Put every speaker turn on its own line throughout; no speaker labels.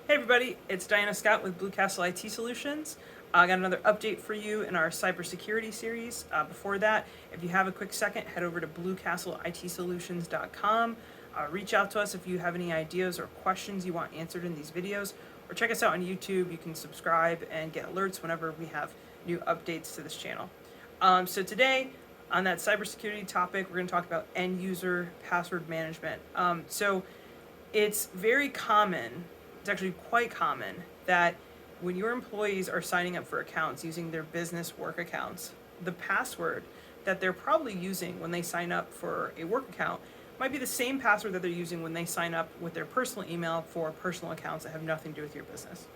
Hey everybody, it's Diana Scott with Blue Castle IT Solutions. I got another update for you in our cybersecurity series. Before that, if you have a quick second, head over to bluecastleitsolutions.com. Reach out to us if you have any ideas or questions you want answered in these videos, or check us out on YouTube. You can subscribe and get alerts whenever we have new updates to this channel. So today, on that cybersecurity topic, we're going to talk about end user password management. So it's very common, it's actually quite common, that when your employees are signing up for accounts using their business work accounts, the password that they're probably using when they sign up for a work account might be the same password that they're using when they sign up with their personal email for personal accounts that have nothing to do with your business.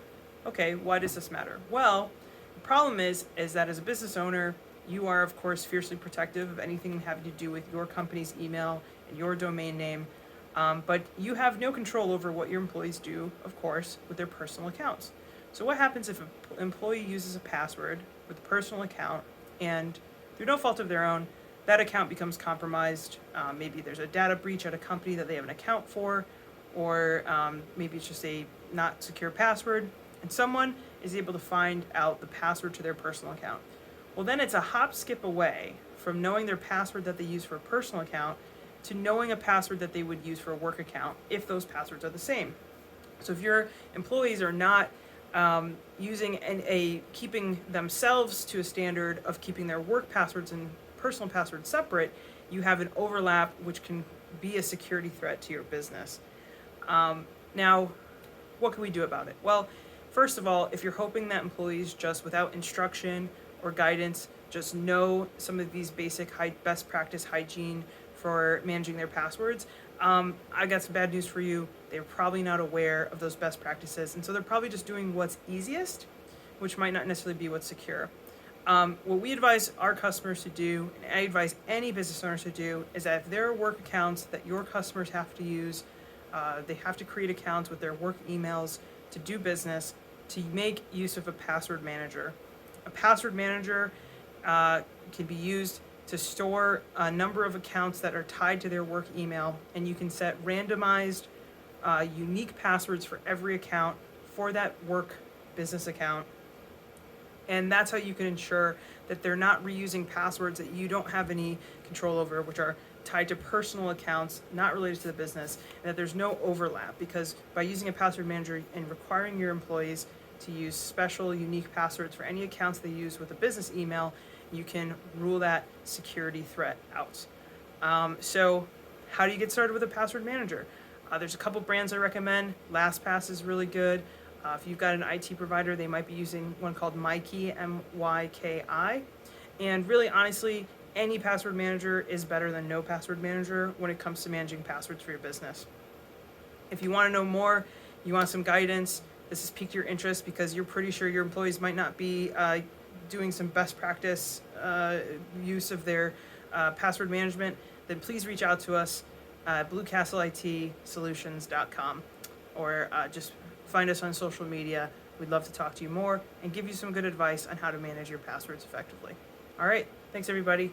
Okay, why does this matter? Well, the problem is that as a business owner, you are of course fiercely protective of anything having to do with your company's email and your domain name. But you have no control over what your employees do, of course, with their personal accounts. So what happens if an employee uses a password with a personal account and through no fault of their own, that account becomes compromised? Maybe there's a data breach at a company that they have an account for, or maybe it's just a not secure password, and someone is able to find out the password to their personal account. Well, then it's a hop skip away from knowing their password that they use for a personal account to knowing a password that they would use for a work account if those passwords are the same. So if your employees are not using keeping themselves to a standard of keeping their work passwords and personal passwords separate, you have an overlap which can be a security threat to your business. Now, what can we do about it? Well, first of all, if you're hoping that employees just without instruction or guidance just know some of these basic best practice hygiene for managing their passwords, I got some bad news for you. They're probably not aware of those best practices, and so they're probably just doing what's easiest, which might not necessarily be what's secure. What we advise our customers to do, and I advise any business owners to do, is that if there are work accounts that your customers have to use, they have to create accounts with their work emails to do business, to make use of a password manager. A password manager can be used to store a number of accounts that are tied to their work email, and you can set randomized, unique passwords for every account for that work business account. And that's how you can ensure that they're not reusing passwords that you don't have any control over, which are tied to personal accounts not related to the business, and that there's no overlap, because by using a password manager and requiring your employees to use special unique passwords for any accounts they use with a business email, you can rule that security threat out. So how do you get started with a password manager? There's a couple brands I recommend. LastPass is really good. If you've got an IT provider, they might be using one called MyKi, M-Y-K-I. And really, honestly, any password manager is better than no password manager when it comes to managing passwords for your business. If you want to know more, you want some guidance, this has piqued your interest because you're pretty sure your employees might not be doing some best practice use of their password management, then please reach out to us at bluecastleitsolutions.com, or just find us on social media. We'd love to talk to you more and give you some good advice on how to manage your passwords effectively. All right, thanks everybody.